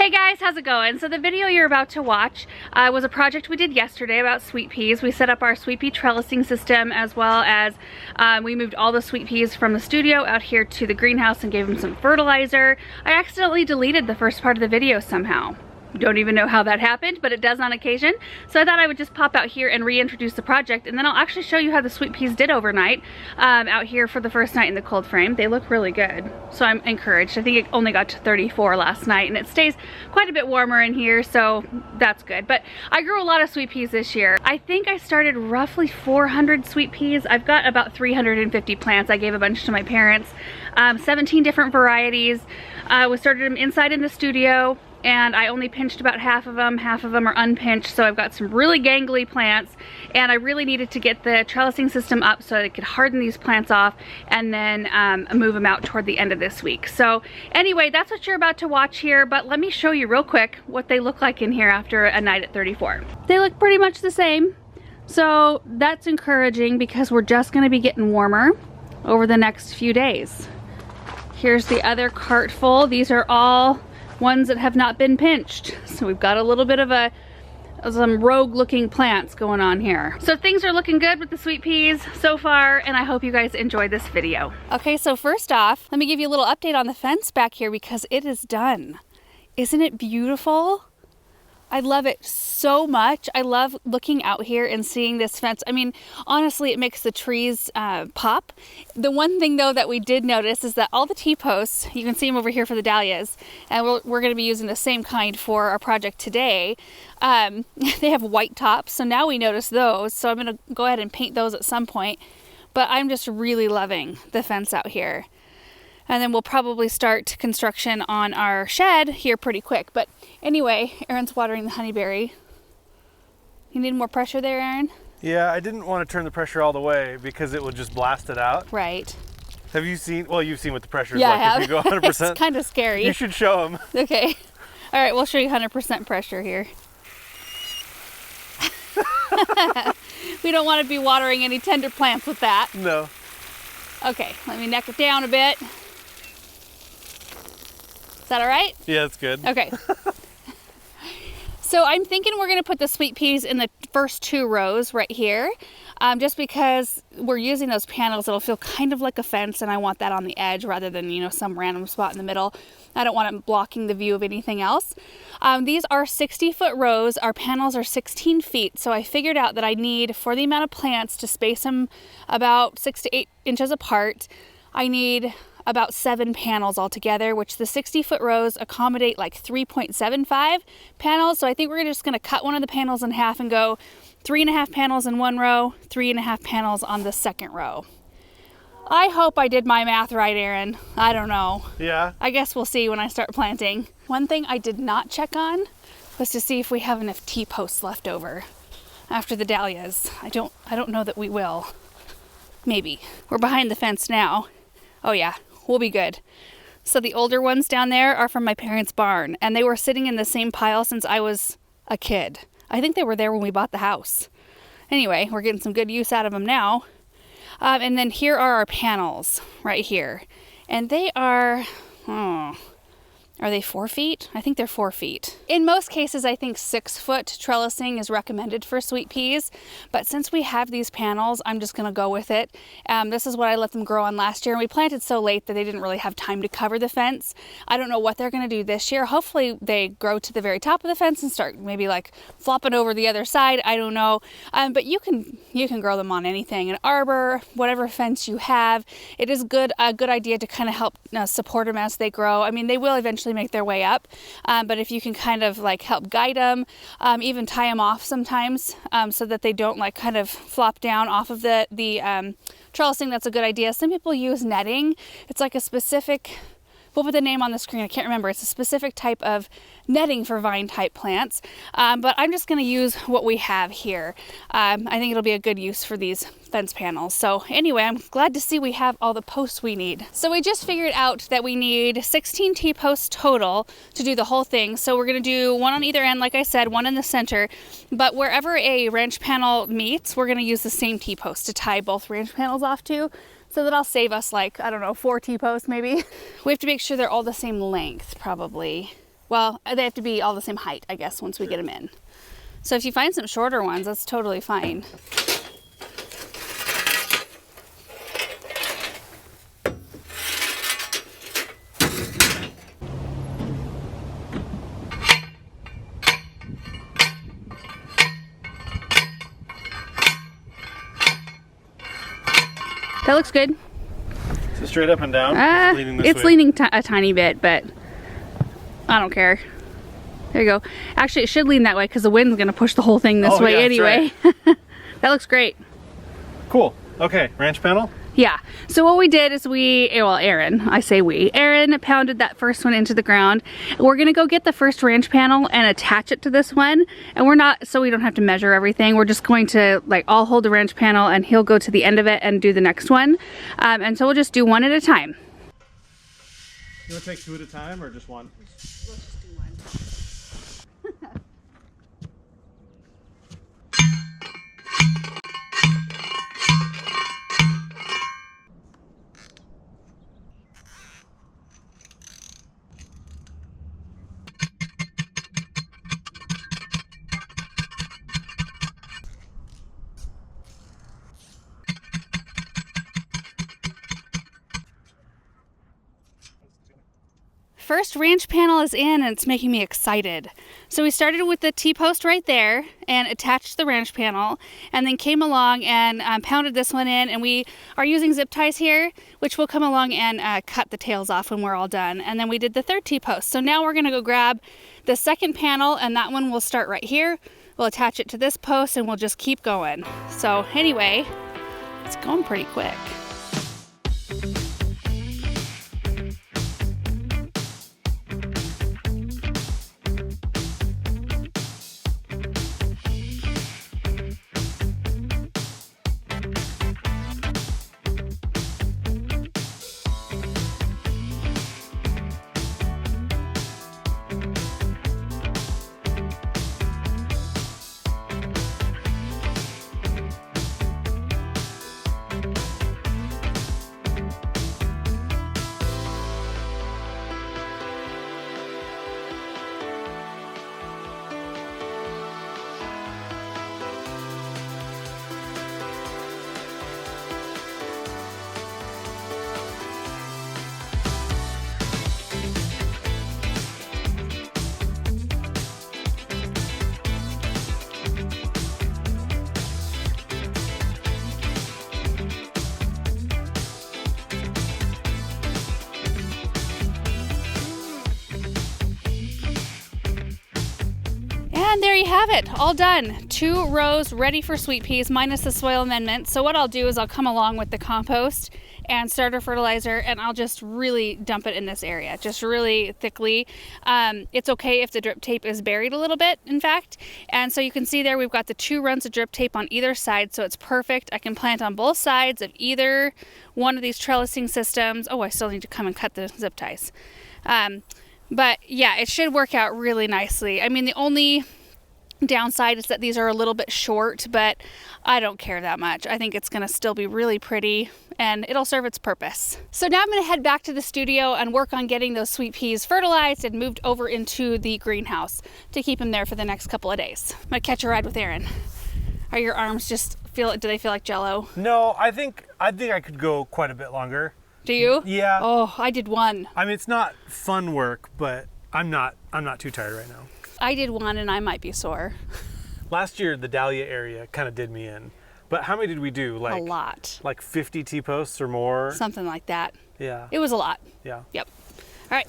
Hey guys, how's it going? So the video you're about to watch was a project we did yesterday about sweet peas. We set up our sweet pea trellising system, as well as we moved all the sweet peas from the studio out here to the greenhouse and gave them some fertilizer. I accidentally deleted the first part of the video somehow. Don't even know how that happened, but it does on occasion. So I thought I would just pop out here and reintroduce the project, and then I'll actually show you how the sweet peas did overnight out here for the first night in the cold frame. They look really good, so I'm encouraged. I think it only got to 34 last night, and it stays quite a bit warmer in here, so that's good. But I grew a lot of sweet peas this year. I think I started roughly 400 sweet peas. I've got about 350 plants. I gave a bunch to my parents, 17 different varieties. We started them inside in the studio, and I only pinched about half of them. Half of them are unpinched, so I've got some really gangly plants, and I really needed to get the trellising system up so I could harden these plants off and then move them out toward the end of this week. So anyway, that's what you're about to watch here, but let me show you real quick what they look like in here after a night at 34. They look pretty much the same, so that's encouraging because we're just gonna be getting warmer over the next few days. Here's the other cart full. These are all ones that have not been pinched. So we've got a little bit of some rogue looking plants going on here. So things are looking good with the sweet peas so far, and I hope you guys enjoy this video. Okay, so first off, let me give you a little update on the fence back here because it is done. Isn't it beautiful? I love it so much. I love looking out here and seeing this fence. I mean, honestly, it makes the trees pop. The one thing though that we did notice is that all the T-posts, you can see them over here for the dahlias, and we're going to be using the same kind for our project today. They have white tops, so now we notice those. So I'm going to go ahead and paint those at some point. But I'm just really loving the fence out here. And then we'll probably start construction on our shed here pretty quick. But anyway, Aaron's watering the honeyberry. You need more pressure there, Aaron? Yeah, I didn't want to turn the pressure all the way because it would just blast it out. Right. Have you seen, well, you've seen what the pressure is like. I have. If you go 100%. It's kind of scary. You should show them. Okay. All right, we'll show you 100% pressure here. We don't want to be watering any tender plants with that. No. Okay, let me neck it down a bit. Is that all right? Yeah, that's good. Okay. So I'm thinking we're going to put the sweet peas in the first two rows right here. Just because we're using those panels, it'll feel kind of like a fence, and I want that on the edge rather than, you know, some random spot in the middle. I don't want it blocking the view of anything else. These are 60-foot rows. Our panels are 16 feet, so I figured out that I need, for the amount of plants, to space them about 6 to 8 inches apart. I need about 7 panels altogether, which the 60-foot rows accommodate like 3.75 panels. So I think we're just going to cut one of the panels in half and go 3.5 panels in one row, 3.5 panels on the second row. I hope I did my math right, Aaron. I don't know. Yeah. I guess we'll see when I start planting. One thing I did not check on was to see if we have enough T-posts left over after the dahlias. I don't know that we will. Maybe. We're behind the fence now. Oh yeah, we'll be good. So the older ones down there are from my parents' barn, and they were sitting in the same pile since I was a kid. I think they were there when we bought the house. Anyway, we're getting some good use out of them now. And then here are our panels right here. And they are they 4 feet? I think they're 4 feet. In most cases, I think 6-foot trellising is recommended for sweet peas, but since we have these panels, I'm just gonna go with it. This is what I let them grow on last year, and we planted so late that they didn't really have time to cover the fence. I don't know what they're gonna do this year. Hopefully they grow to the very top of the fence and start maybe like flopping over the other side. I don't know, but you can grow them on anything, an arbor, whatever fence you have. It is a good idea to kind of help support them as they grow. I mean, they will eventually make their way up, but if you can kind of like help guide them, even tie them off sometimes, so that they don't like kind of flop down off of the trellising, that's a good idea. Some people use netting. It's like a specific, we'll put the name on the screen, I can't remember. It's a specific type of netting for vine type plants, but I'm just going to use what we have here. I think it'll be a good use for these fence panels. So anyway, I'm glad to see we have all the posts we need. So we just figured out that we need 16 T-posts total to do the whole thing. So we're going to do one on either end, like I said, one in the center, but wherever a ranch panel meets, we're going to use the same T-post to tie both ranch panels off to. So that'll save us like, I don't know, 4 T-posts maybe. We have to make sure they're all the same length, probably. Well, they have to be all the same height, I guess, once we get them in. So if you find some shorter ones, that's totally fine. That looks good. So straight up and down? It's leaning a tiny bit, but I don't care. There you go. Actually, it should lean that way because the wind's going to push the whole thing this way anyway. Right. That looks great. Cool. Okay, ranch panel? Yeah. So what we did is Aaron pounded that first one into the ground. We're going to go get the first ranch panel and attach it to this one. And so we don't have to measure everything. We're just going to, like, I'll hold the ranch panel and he'll go to the end of it and do the next one. And so we'll just do one at a time. You want to take two at a time or just one? Let's just do one. First ranch panel is in and it's making me excited. So we started with the T-post right there and attached the ranch panel, and then came along and pounded this one in, and we are using zip ties here, which will come along and cut the tails off when we're all done. And then we did the third T-post. So now we're gonna go grab the second panel, and that one will start right here. We'll attach it to this post and we'll just keep going. So anyway, it's going pretty quick. And there you have it, all done. 2 rows ready for sweet peas minus the soil amendment. So what I'll do is I'll come along with the compost and starter fertilizer, and I'll just really dump it in this area, just really thickly. It's okay if the drip tape is buried a little bit, in fact. And so you can see there we've got the 2 runs of drip tape on either side, so it's perfect. I can plant on both sides of either one of these trellising systems. Oh, I still need to come and cut the zip ties. But yeah, it should work out really nicely. I mean, the only downside is that these are a little bit short, but I don't care that much. I think it's going to still be really pretty and it'll serve its purpose. So now I'm going to head back to the studio and work on getting those sweet peas fertilized and moved over into the greenhouse to keep them there for the next couple of days. I'm going to catch a ride with Aaron. Are your arms do they feel like Jell-O? No, I think I could go quite a bit longer. Do you? Yeah. Oh, I did one. I mean, it's not fun work, but I'm not too tired right now. I did one and I might be sore. Last year, the Dahlia area kind of did me in. But how many did we do? Like a lot. Like 50 T-posts or more? Something like that. Yeah. It was a lot. Yeah. Yep. All right.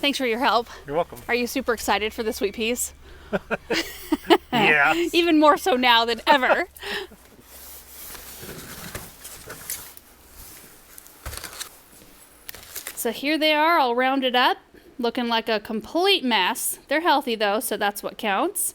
Thanks for your help. You're welcome. Are you super excited for the sweet peas? Yeah. Even more so now than ever. So here they are, all rounded up, looking like a complete mess. They're healthy though, so that's what counts.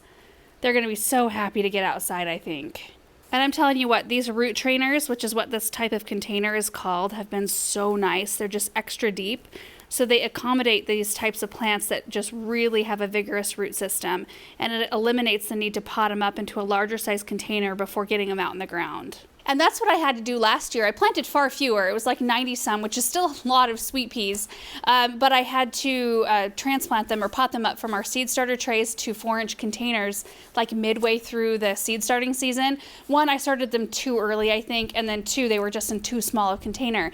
They're gonna be so happy to get outside, I think. And I'm telling you what, these root trainers, which is what this type of container is called, have been so nice. They're just extra deep. So they accommodate these types of plants that just really have a vigorous root system. And it eliminates the need to pot them up into a larger size container before getting them out in the ground. And that's what I had to do last year. I planted far fewer. It was like 90 some, which is still a lot of sweet peas. But I had to transplant them or pot them up from our seed starter trays to 4-inch containers like midway through the seed starting season. One, I started them too early, I think, and then two, they were just in too small a container.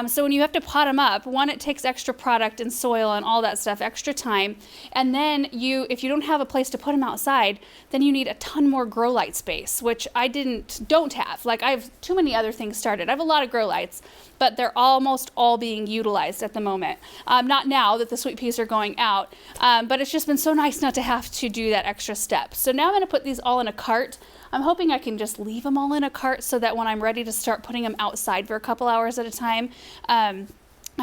So when you have to pot them up, one, it takes extra product and soil and all that stuff, extra time. And then if you don't have a place to put them outside, then you need a ton more grow light space, which I don't have. Like, I have too many other things started. I have a lot of grow lights, but they're almost all being utilized at the moment. Not now that the sweet peas are going out, but it's just been so nice not to have to do that extra step. So now I'm going to put these all in a cart. I'm hoping I can just leave them all in a cart so that when I'm ready to start putting them outside for a couple hours at a time, I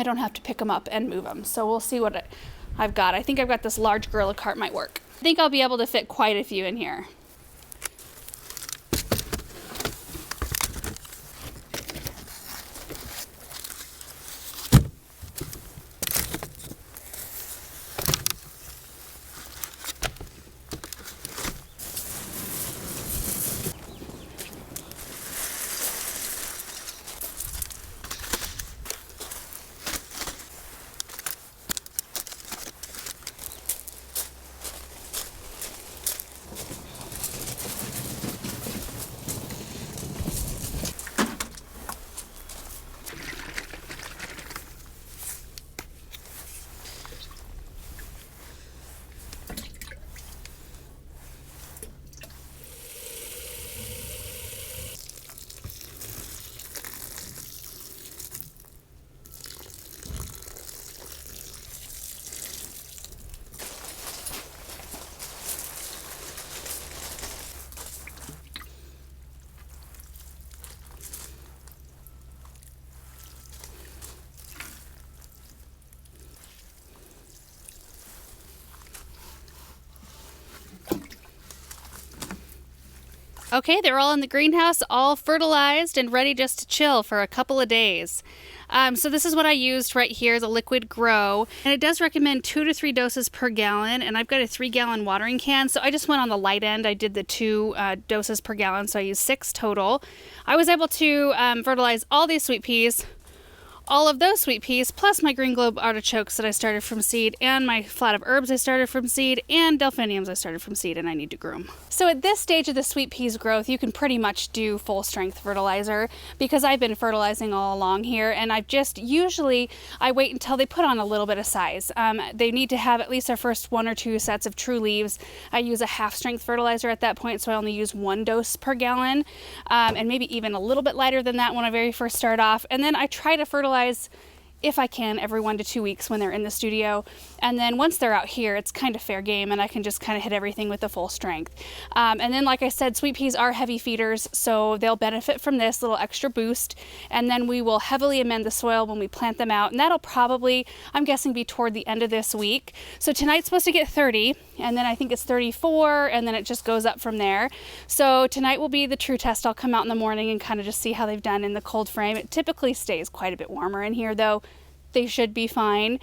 don't have to pick them up and move them. So we'll see what I've got. I think I've got this large Gorilla cart might work. I think I'll be able to fit quite a few in here. Okay, they're all in the greenhouse, all fertilized and ready just to chill for a couple of days. So this is what I used right here, the Liquid Grow. And it does recommend 2 to 3 doses per gallon, and I've got a 3-gallon watering can, so I just went on the light end. I did the 2 doses per gallon, so I used 6 total. I was able to fertilize all these sweet peas, all of those sweet peas, plus my green globe artichokes that I started from seed, and my flat of herbs I started from seed, and delphiniums I started from seed, and I need to groom. So at this stage of the sweet peas growth, you can pretty much do full strength fertilizer, because I've been fertilizing all along here, and usually I wait until they put on a little bit of size. They need to have at least their first 1 or 2 sets of true leaves. I use a half strength fertilizer at that point, so I only use 1 dose per gallon, and maybe even a little bit lighter than that when I very first start off. And then I try to fertilize, if I can, every 1 to 2 weeks when they're in the studio. And then once they're out here, it's kind of fair game, and I can just kind of hit everything with the full strength. And then, like I said, sweet peas are heavy feeders, so they'll benefit from this little extra boost. And then we will heavily amend the soil when we plant them out, and that'll probably, I'm guessing, be toward the end of this week. So tonight's supposed to get 30, and then I think it's 34, and then it just goes up from there. So tonight will be the true test. I'll come out in the morning and kind of just see how they've done in the cold frame. It typically stays quite a bit warmer in here, though. They should be fine.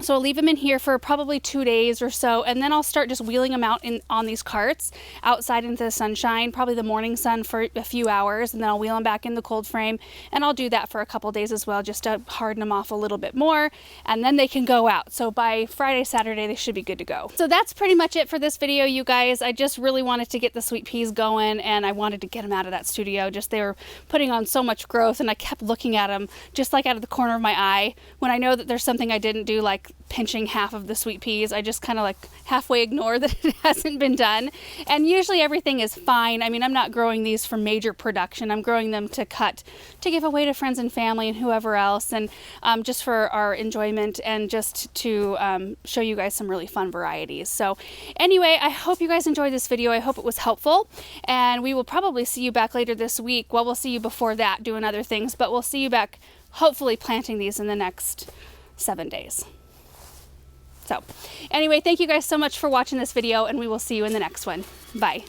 So I'll leave them in here for probably 2 days or so, and then I'll start just wheeling them out on these carts outside into the sunshine, probably the morning sun for a few hours, and then I'll wheel them back in the cold frame, and I'll do that for a couple days as well, just to harden them off a little bit more, and then they can go out. So by Friday, Saturday, they should be good to go. So that's pretty much it for this video, you guys. I just really wanted to get the sweet peas going, and I wanted to get them out of that studio. Just they were putting on so much growth, and I kept looking at them just like out of the corner of my eye. When I know that there's something I didn't do, like pinching half of the sweet peas, I just kind of like halfway ignore that it hasn't been done. And usually everything is fine. I mean, I'm not growing these for major production. I'm growing them to cut, to give away to friends and family and whoever else, and just for our enjoyment, and just to show you guys some really fun varieties. So anyway, I hope you guys enjoyed this video. I hope it was helpful, and we will probably see you back later this week. Well, we'll see you before that doing other things, but we'll see you back hopefully planting these in the next 7 days. So anyway, thank you guys so much for watching this video, and we will see you in the next one. Bye.